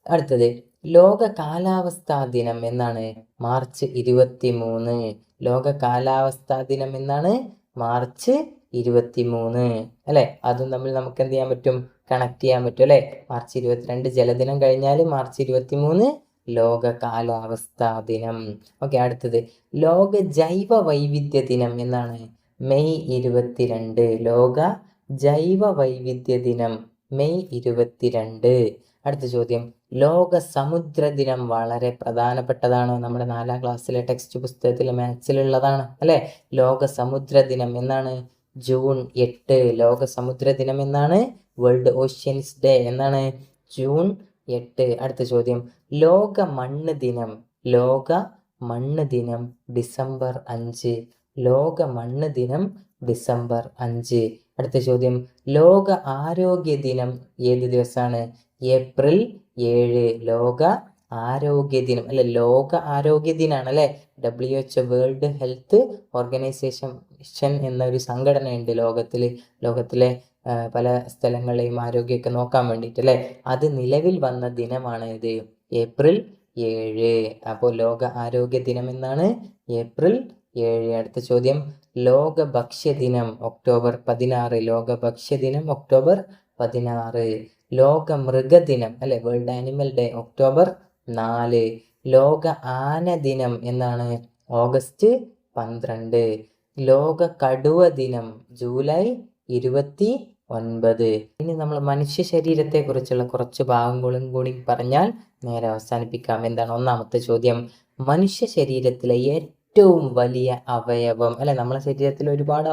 Speaker 1: അടുത്തത്, ലോക കാലാവസ്ഥാ ദിനം എന്നാണ്? മാർച്ച് 23. ലോക കാലാവസ്ഥാ ദിനം എന്നാണ്? മാർച്ച് 23 അല്ലെ. അതും തമ്മിൽ നമുക്ക് എന്ത് ചെയ്യാൻ പറ്റും? കണക്ട് ചെയ്യാൻ പറ്റും അല്ലെ. മാർച്ച് 22 ജലദിനം കഴിഞ്ഞാൽ മാർച്ച് 23 ലോക കാലാവസ്ഥാ ദിനം. ഓക്കെ. അടുത്തത്, ലോക ജൈവ വൈവിധ്യ ദിനം എന്നാണ്? മെയ് 22. ലോക ജൈവ വൈവിധ്യ ദിനം മെയ് 22. അടുത്ത ചോദ്യം, ലോക സമുദ്ര ദിനം വളരെ പ്രധാനപ്പെട്ടതാണ്. നമ്മുടെ 4ാം ക്ലാസ്സിലെ ടെക്സ്റ്റ് പുസ്തകത്തിലെ മാത്സിലുള്ളതാണ് അല്ലെ. ലോക സമുദ്ര ദിനം എന്നാണ്? ജൂൺ 8. ലോക സമുദ്ര ദിനം എന്നാണ്? വേൾഡ് ഓഷ്യൻസ് ഡേ എന്നാണ്? ജൂൺ 8. അടുത്ത ചോദ്യം, ലോക മണ്ണ് ദിനം. ലോക മണ്ണ് ദിനം ഡിസംബർ 5. ലോക മണ്ണ് ദിനം ഡിസംബർ 5. അടുത്ത ചോദ്യം, ലോക ആരോഗ്യ ദിനം ഏത് ദിവസമാണ്? ഏപ്രിൽ 7. ലോക ആരോഗ്യ ദിനം അല്ലെ. ലോക ആരോഗ്യ ദിനാണ് അല്ലെ. WHO വേൾഡ് ഹെൽത്ത് ഓർഗനൈസേഷൻ എന്നൊരു സംഘടനയുണ്ട് ലോകത്തിലെ പല സ്ഥലങ്ങളെയും ആരോഗ്യമൊക്കെ നോക്കാൻ വേണ്ടിയിട്ട് അല്ലെ. അത് നിലവിൽ വന്ന ദിനമാണ് ഇത് ഏപ്രിൽ 7. അപ്പോൾ ലോക ആരോഗ്യ ദിനം എന്നാണ്? ഏപ്രിൽ 7. അടുത്ത ചോദ്യം, ലോക ഭക്ഷ്യദിനം ഒക്ടോബർ 16. ലോക ഭക്ഷ്യദിനം ഒക്ടോബർ 16. ലോക മൃഗദിനം അല്ലെ, വേൾഡ് ആനിമൽ ഡേ ഒക്ടോബർ 4. ലോക ആന ദിനം എന്നാണ്? ഓഗസ്റ്റ് 12. ലോക കടുവ ദിനം ജൂലൈ 29. ഇനി നമ്മൾ മനുഷ്യ ശരീരത്തെ കുറിച്ചുള്ള കുറച്ച് ഭാഗങ്ങളും കൂടി പറഞ്ഞാൽ നേരെ അവസാനിപ്പിക്കാം. എന്താണ് ഒന്നാമത്തെ ചോദ്യം? മനുഷ്യ ശരീരത്തിലെ ഏറ്റവും വലിയ അവയവം അല്ലെ. നമ്മളെ ശരീരത്തിൽ ഒരുപാട്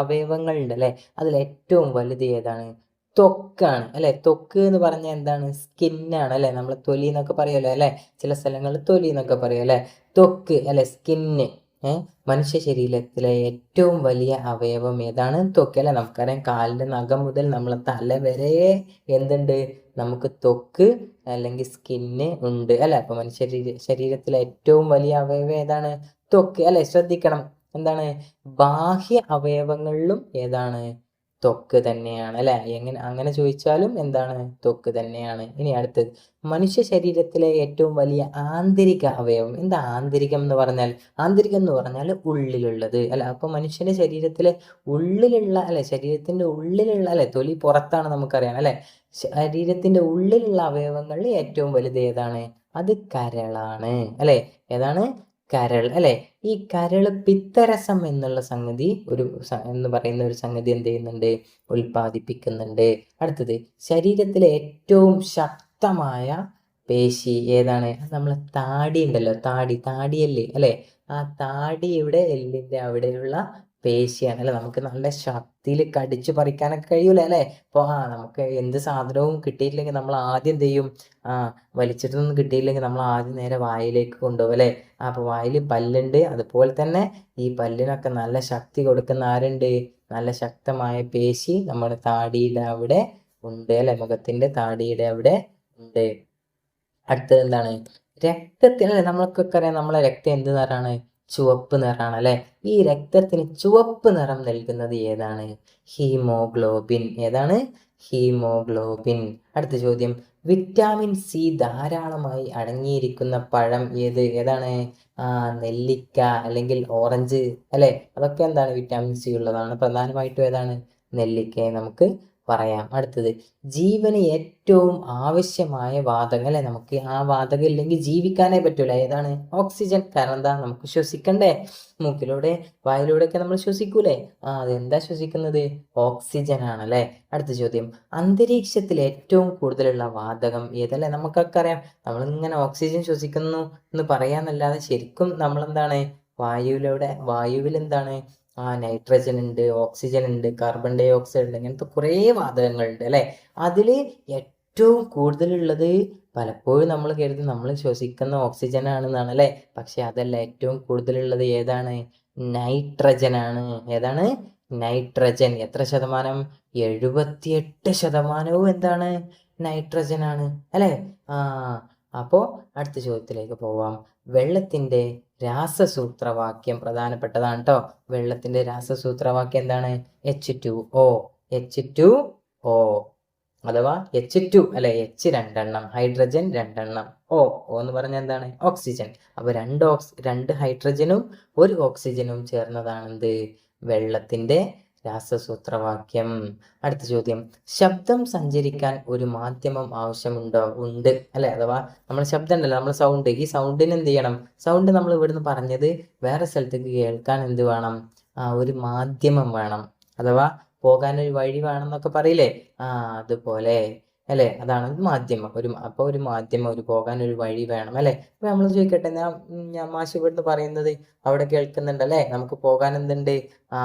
Speaker 1: അവയവങ്ങൾ ഉണ്ട് അല്ലെ. അതിൽ ഏറ്റവും വലുത് ഏതാണ്? ത്വക്കാണ് അല്ലെ. ത്വക്ക് എന്ന് പറഞ്ഞാൽ എന്താണ്? സ്കിന്നാണ് അല്ലെ. നമ്മൾ തൊലി എന്നൊക്കെ പറയുമല്ലോ അല്ലെ. ചില സ്ഥലങ്ങളിൽ തൊലി എന്നൊക്കെ പറയും അല്ലെ. ത്വക്ക് അല്ലെ, സ്കിന്ന്. മനുഷ്യ ശരീരത്തിലെ ഏറ്റവും വലിയ അവയവം ഏതാണ്? ത്വക്ക് അല്ലെ. നമുക്കറിയാം, കാലിന്റെ നഖം മുതൽ നമ്മളെ തല വരെ എന്തുണ്ട്? നമുക്ക് ത്വക്ക് അല്ലെങ്കിൽ സ്കിന്ന് ഉണ്ട് അല്ലെ. അപ്പൊ മനുഷ്യ ശരീരത്തിലെ ഏറ്റവും വലിയ അവയവം ഏതാണ്? ത്വക്ക് അല്ലെ. ശ്രദ്ധിക്കണം, എന്താണ്? ബാഹ്യ അവയവങ്ങളിലും ഏതാണ്? ത്വക്ക് തന്നെയാണ് അല്ലെ. അങ്ങനെ ചോദിച്ചാലും എന്താണ്? ത്വക്ക് തന്നെയാണ്. ഇനി അടുത്തത്, മനുഷ്യ ശരീരത്തിലെ ഏറ്റവും വലിയ ആന്തരിക അവയവം. എന്താ ആന്തരികം എന്ന് പറഞ്ഞാൽ? ആന്തരികം എന്ന് പറഞ്ഞാൽ ഉള്ളിലുള്ളത് അല്ലെ. അപ്പൊ മനുഷ്യന്റെ ശരീരത്തിലെ ഉള്ളിലുള്ള അല്ലെ, ശരീരത്തിന്റെ ഉള്ളിലുള്ള അല്ലെ, തൊലി പുറത്താണ് നമുക്കറിയാം അല്ലെ. ശരീരത്തിന്റെ ഉള്ളിലുള്ള അവയവങ്ങളിൽ ഏറ്റവും വലുത് ഏതാണ്? അത് കരളാണ് അല്ലെ. ഏതാണ്? കരൾ അല്ലെ. ഈ കരള് പിത്തരസം എന്നുള്ള സംഗതി എന്ന് പറയുന്ന ഒരു സംഗതി എന്ത് ചെയ്യുന്നുണ്ട്, ഉൽപ്പാദിപ്പിക്കുന്നുണ്ട്. അടുത്തത് ശരീരത്തിലെ ഏറ്റവും ശക്തമായ പേശി ഏതാണ്? നമ്മളെ താടി ഉണ്ടല്ലോ, താടിയല്ലേ അല്ലെ. ആ താടിയുടെ എല്ലിന്റെ അവിടെയുള്ള പേശിയാണ് അല്ലെ. നമുക്ക് നല്ല ശക്തിയിൽ കടിച്ചു പറിക്കാനൊക്കെ കഴിയൂല അല്ലെ. അപ്പോൾ നമുക്ക് എന്ത് സാധനവും കിട്ടിയിട്ടില്ലെങ്കിൽ നമ്മൾ ആദ്യം എന്ത് ചെയ്യും, വലിച്ചിട്ടൊന്നും കിട്ടിയില്ലെങ്കിൽ നമ്മൾ ആദ്യം നേരെ വായിലേക്ക് കൊണ്ടുപോകും അല്ലെ. അപ്പോൾ വായിൽ പല്ലുണ്ട്, അതുപോലെ തന്നെ ഈ പല്ലിനൊക്കെ നല്ല ശക്തി കൊടുക്കുന്ന ആരുണ്ട്, നല്ല ശക്തമായ പേശി നമ്മുടെ താടിയുടെ അവിടെ ഉണ്ട് അല്ലെ, മുഖത്തിന്റെ താടിയുടെ അവിടെ ഉണ്ട്. അടുത്തത് എന്താണ്, രക്തത്തിന് അല്ലെ. നമ്മൾക്കൊക്കെ അറിയാം നമ്മളെ രക്തം എന്ത് നിറാണ്, ചുവപ്പ് നിറാണ് അല്ലെ. ഈ രക്തത്തിന് ചുവപ്പ് നിറം നൽകുന്നത് ഏതാണ്? ഹീമോഗ്ലോബിൻ. ഏതാണ്? ഹീമോഗ്ലോബിൻ. അടുത്ത ചോദ്യം, വിറ്റാമിൻ സി ധാരാളമായി അടങ്ങിയിരിക്കുന്ന പഴം ഏതാണ്? നെല്ലിക്ക അല്ലെങ്കിൽ ഓറഞ്ച് അല്ലെ. അതൊക്കെ എന്താണ്, വിറ്റാമിൻ സി ഉള്ളതാണ്. പ്രധാനമായിട്ടും ഏതാണ്, നെല്ലിക്കയെ നമുക്ക് പറയാം. അടുത്തത്, ജീവന് ഏറ്റവും ആവശ്യമായ വാതകം അല്ലെ. നമുക്ക് ആ വാതകം ഇല്ലെങ്കിൽ ജീവിക്കാനേ പറ്റൂല. ഏതാണ്? ഓക്സിജൻ. കാരണം എന്താ, നമുക്ക് ശ്വസിക്കണ്ടേ, മൂക്കിലൂടെ വായിലൂടെ ഒക്കെ നമ്മൾ ശ്വസിക്കൂലേ. അതെന്താ ശ്വസിക്കുന്നത്? ഓക്സിജൻ ആണ് അല്ലെ. അടുത്ത ചോദ്യം, അന്തരീക്ഷത്തിൽ ഏറ്റവും കൂടുതലുള്ള വാതകം ഏതല്ലേ. നമുക്കൊക്കെ അറിയാം, നമ്മളിങ്ങനെ ഓക്സിജൻ ശ്വസിക്കുന്നു എന്ന് പറയാന്നല്ലാതെ ശരിക്കും നമ്മളെന്താണ്, വായുവിൽ എന്താണ്, നൈട്രജൻ ഉണ്ട്, ഓക്സിജൻ ഉണ്ട്, കാർബൺ ഡൈ ഓക്സൈഡ് ഉണ്ട്, ഇങ്ങനത്തെ കുറേ വാതകങ്ങളുണ്ട് അല്ലെ. അതിൽ ഏറ്റവും കൂടുതലുള്ളത് പലപ്പോഴും നമ്മൾ കരുതും നമ്മൾ ശ്വസിക്കുന്ന ഓക്സിജൻ ആണെന്നാണ് അല്ലെ. പക്ഷെ അതല്ല, ഏറ്റവും കൂടുതലുള്ളത് ഏതാണ്? നൈട്രജൻ ആണ്. ഏതാണ്? നൈട്രജൻ. എത്ര ശതമാനം? 78% എന്താണ്, നൈട്രജൻ ആണ് അല്ലെ. അപ്പോ അടുത്ത ചോദ്യത്തിലേക്ക് പോവാം. വെള്ളത്തിന്റെ രാസസൂത്രവാക്യം പ്രധാനപ്പെട്ടതാണ് കേട്ടോ. വെള്ളത്തിന്റെ രാസസൂത്രവാക്യം എന്താണ്? H2O. H2O അഥവാ H2 അല്ലെ, H രണ്ടെണ്ണം, ഹൈഡ്രജൻ രണ്ടെണ്ണം, O എന്ന് പറഞ്ഞാൽ എന്താണ്? ഓക്സിജൻ. അപ്പൊ രണ്ട് ഹൈഡ്രജനും ഒരു ഓക്സിജനും ചേർന്നതാണ് എന്ത്? വെള്ളത്തിന്റെ രാസസൂത്രവാക്യം. അടുത്ത ചോദ്യം, ശബ്ദം സഞ്ചരിക്കാൻ ഒരു മാധ്യമം ആവശ്യമുണ്ടോ? ഉണ്ട് അല്ലെ. അഥവാ നമ്മൾ ശബ്ദം ഉണ്ടല്ലോ, നമ്മൾ സൗണ്ട്, ഈ സൗണ്ടിന് എന്ത് ചെയ്യണം, സൗണ്ട് നമ്മൾ ഇവിടുന്ന് പറഞ്ഞത് വേറെ സ്ഥലത്തേക്ക് കേൾക്കാൻ എന്ത് വേണം? ഒരു മാധ്യമം വേണം. അഥവാ പോകാനൊരു വഴി വേണമെന്നൊക്കെ പറയില്ലേ, അതുപോലെ അല്ലെ. അതാണ് മാധ്യമം. ഒരു മാധ്യമം, പോകാൻ ഒരു വഴി വേണം അല്ലെ. അപ്പൊ നമ്മൾ ചോദിക്കട്ടെ, ഞാൻ മാഷ് ഇവിടുന്ന് പറയുന്നത് അവിടെ കേൾക്കുന്നുണ്ട് അല്ലെ. നമുക്ക് പോകാൻ എന്തുണ്ട്?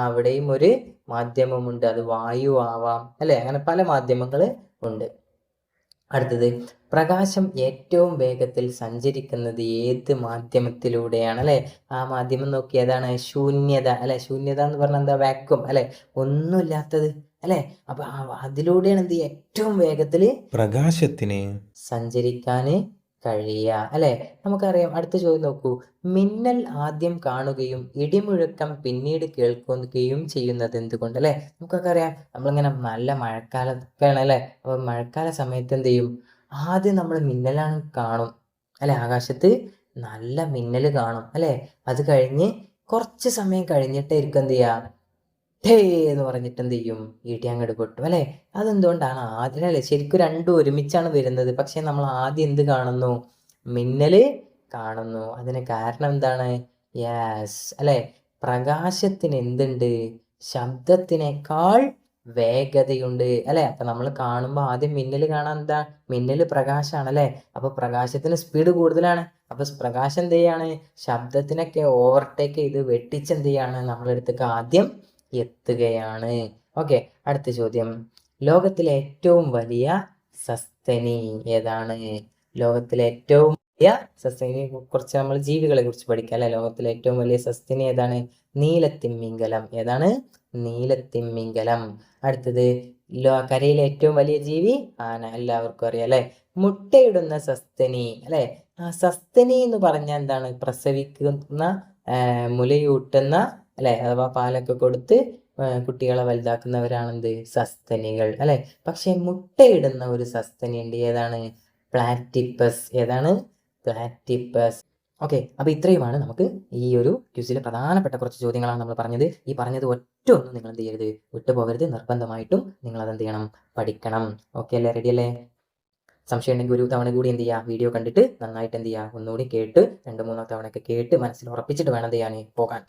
Speaker 1: അവിടെയും ഒരു മാധ്യമമുണ്ട്. അത് വായു ആവാം അല്ലെ. അങ്ങനെ പല മാധ്യമങ്ങൾ ഉണ്ട്. അടുത്തത്, പ്രകാശം ഏറ്റവും വേഗത്തിൽ സഞ്ചരിക്കുന്നത് ഏത് മാധ്യമത്തിലൂടെയാണ് അല്ലെ. ആ മാധ്യമം നോക്കി, ഏതാണ്? ശൂന്യത അല്ലെ. ശൂന്യത എന്ന് പറഞ്ഞാൽ എന്താ? വാക്വം അല്ലെ, ഒന്നുമില്ലാത്തത് അല്ലെ. അപ്പൊ അതിലൂടെയാണ് എന്ത് ഏറ്റവും വേഗത്തിൽ പ്രകാശത്തിന് സഞ്ചരിക്കാന് കഴിയുക അല്ലെ. നമുക്കറിയാം. അടുത്ത ചോദ്യം നോക്കൂ, മിന്നൽ ആദ്യം കാണുകയും ഇടിമുഴക്കം പിന്നീട് കേൾക്കുകയും ചെയ്യുന്നത് എന്തുകൊണ്ട് അല്ലെ. നമുക്കൊക്കെ അറിയാം, നമ്മളിങ്ങനെ നല്ല മഴക്കാലത്തൊക്കെയാണ് അല്ലെ. അപ്പൊ മഴക്കാല സമയത്ത് എന്ത് ചെയ്യും, ആദ്യം നമ്മൾ മിന്നലാണ് കാണും അല്ലെ. ആകാശത്ത് നല്ല മിന്നൽ കാണും അല്ലെ. അത് കഴിഞ്ഞ് കുറച്ച് സമയം കഴിഞ്ഞിട്ടായിരിക്കും എന്ത് ചെയ്യാ, ഹേ എന്ന് പറഞ്ഞിട്ട് എന്ത് ചെയ്യും, ഇടി അങ്ങോട്ട് പൊട്ടും അല്ലെ. അതെന്തുകൊണ്ടാണ്? ആദ്യം അല്ലെ, ശരിക്കും രണ്ടും ഒരുമിച്ചാണ് വരുന്നത്. പക്ഷെ നമ്മൾ ആദ്യം എന്ത് കാണുന്നു? മിന്നല് കാണുന്നു. അതിന് കാരണം എന്താണ്? യെസ് അല്ലെ, പ്രകാശത്തിന് എന്തുണ്ട്? ശബ്ദത്തിനേക്കാൾ വേഗതയുണ്ട് അല്ലെ. അപ്പൊ നമ്മൾ കാണുമ്പോൾ ആദ്യം മിന്നൽ കാണാൻ എന്താ? മിന്നല് പ്രകാശമാണ് അല്ലെ. അപ്പൊ പ്രകാശത്തിന് സ്പീഡ് കൂടുതലാണ്. അപ്പൊ പ്രകാശം എന്ത് ചെയ്യാണ്? ശബ്ദത്തിനൊക്കെ ഓവർടേക്ക് ചെയ്ത് വെട്ടിച്ചെന്ത് ചെയ്യാണ്, നമ്മളടുത്തേക്ക് ആദ്യം എത്തുകയാണ്. ഓക്കെ. അടുത്ത ചോദ്യം, ലോകത്തിലെ ഏറ്റവും വലിയ സസ്തനി ഏതാണ്? ലോകത്തിലെ ഏറ്റവും വലിയ സസ്തനിയെ കുറിച്ച് നമ്മൾ ജീവികളെ കുറിച്ച് പഠിക്കാം അല്ലെ. ലോകത്തിലെ ഏറ്റവും വലിയ സസ്തനി ഏതാണ്? നീലത്തിമിംഗലം. ഏതാണ്? നീലത്തിമിംഗലം. അടുത്തത്, കരയിലെ ഏറ്റവും വലിയ ജീവി ആന. എല്ലാവർക്കും അറിയാം അല്ലെ. മുട്ടയിടുന്ന സസ്തനി അല്ലെ. സസ്തനി എന്ന് പറഞ്ഞാൽ എന്താണ്? പ്രസവിക്കുന്ന, മുലയൂട്ടുന്ന അല്ലെ, അഥവാ പാലൊക്കെ കൊടുത്ത് കുട്ടികളെ വലുതാക്കുന്നവരാണെന്ത്? സസ്തനികൾ അല്ലെ. പക്ഷെ മുട്ടയിടുന്ന ഒരു സസ്തനി ഉണ്ട്. ഏതാണ്? പ്ലാറ്റിപ്പസ്. ഏതാണ്? പ്ലാറ്റിപ്പസ്. ഓക്കെ. അപ്പൊ ഇത്രയുമാണ് നമുക്ക് ഈ ഒരു ക്വിസിലെ പ്രധാനപ്പെട്ട കുറച്ച് ചോദ്യങ്ങളാണ് നമ്മൾ പറഞ്ഞത്. ഈ പറഞ്ഞത് ഒറ്റ ഒന്നും നിങ്ങൾ എന്ത് ചെയ്യരുത്, വിട്ടുപോകരുത്. നിർബന്ധമായിട്ടും നിങ്ങൾ അതെന്ത് ചെയ്യണം, പഠിക്കണം. ഓക്കെ അല്ലേ? റെഡി അല്ലേ? സംശയം ഉണ്ടെങ്കിൽ ഒരു തവണ കൂടി എന്ത് ചെയ്യുക, വീഡിയോ കണ്ടിട്ട് നന്നായിട്ട് എന്ത് ചെയ്യുക, ഒന്നുകൂടി കേട്ട് 2-3 തവണയൊക്കെ കേട്ട് മനസ്സിൽ ഉറപ്പിച്ചിട്ട് വേണം എന്ത് ചെയ്യാൻ, പോകാൻ.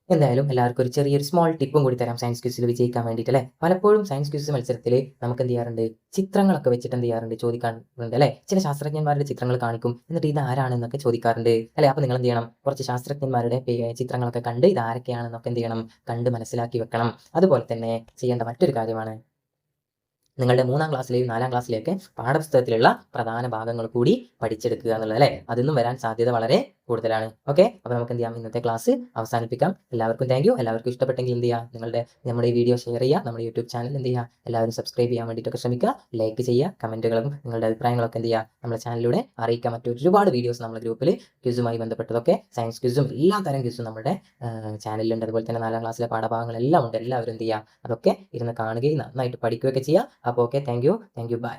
Speaker 1: എന്തായാലും എല്ലാവർക്കും ഒരു ചെറിയൊരു സ്മോൾ ടിപ്പും കൂടി തരാം സയൻസ് ക്വിസിൽ വിജയിക്കാൻ വേണ്ടിയിട്ട് അല്ലേ. പലപ്പോഴും സയൻസ് ക്വിസ് മത്സരത്തിൽ നമുക്ക് എന്ത് ചെയ്യാറുണ്ട്, ചിത്രങ്ങളൊക്കെ വെച്ചിട്ട് എന്ത് ചെയ്യാറുണ്ട്, ചോദിക്കാറുണ്ട് അല്ലേ. ചില ശാസ്ത്രജ്ഞന്മാരുടെ ചിത്രങ്ങൾ കാണിക്കും, എന്നിട്ട് ഇത് ആരാണെന്നൊക്കെ ചോദിക്കാറുണ്ട് അല്ലേ. അപ്പോൾ നിങ്ങൾ എന്ത് ചെയ്യണം, കുറച്ച് ശാസ്ത്രജ്ഞന്മാരുടെ ചിത്രങ്ങളൊക്കെ കണ്ട് ഇത് ആരൊക്കെയാണെന്നൊക്കെ എന്ത് ചെയ്യണം, കണ്ട് മനസ്സിലാക്കി വെക്കണം. അതുപോലെ തന്നെ ചെയ്യേണ്ട മറ്റൊരു കാര്യമാണ്, നിങ്ങളുടെ 3-ാം ക്ലാസ്സിലെയും 4-ാം ക്ലാസ്സിലെയൊക്കെ പാഠപുസ്തകത്തിലുള്ള പ്രധാന ഭാഗങ്ങൾ കൂടി പഠിച്ചെടുക്കുക എന്നുള്ളത് അല്ലേ. അതിന്നും വരാൻ സാധ്യത വളരെ കൂടുതലാണ്. ഓക്കെ, അപ്പോൾ നമുക്ക് എന്ത് ചെയ്യാം, ഇന്നത്തെ ക്ലാസ് അവസാനിപ്പിക്കാം. എല്ലാവർക്കും താങ്ക് യു. എല്ലാവർക്കും ഇഷ്ടപ്പെട്ടെങ്കിൽ എന്ത് ചെയ്യുക, നമ്മുടെ ഈ വീഡിയോ ഷെയർ ചെയ്യുക, നമ്മുടെ യൂട്യൂബ് ചാനൽ എന്ത് ചെയ്യുക, എല്ലാവരും സബ്സ്ക്രൈബ് ചെയ്യാൻ വേണ്ടിയിട്ടൊക്കെ ശ്രമിക്കുക. ലൈക്ക് ചെയ്യുക, കമൻറ്റുകളും നിങ്ങളുടെ അഭിപ്രായങ്ങളൊക്കെ എന്ത് ചെയ്യുക, നമ്മുടെ ചാനലിലൂടെ അറിയിക്കാൻ. മറ്റൊരുപാട് വീഡിയോസ് നമ്മുടെ ഗ്രൂപ്പിൽ ക്വിസുമായി ബന്ധപ്പെട്ടതൊക്കെ, സയൻസ് ക്വിസും എല്ലാ തരം ക്വിസും നമ്മുടെ ചാനലിലുണ്ട്. അതുപോലെ തന്നെ 4-ാം ക്ലാസ്സിലെ പാഠഭാഗങ്ങളെല്ലാം ഉണ്ട്. എല്ലാവരും എന്ത് ചെയ്യുക, അതൊക്കെ ഇരുന്ന് കാണുകയും നന്നായിട്ട് പഠിക്കുകയൊക്കെ ചെയ്യുക. അപ്പോൾ ഓക്കെ, താങ്ക് യു, ബൈ.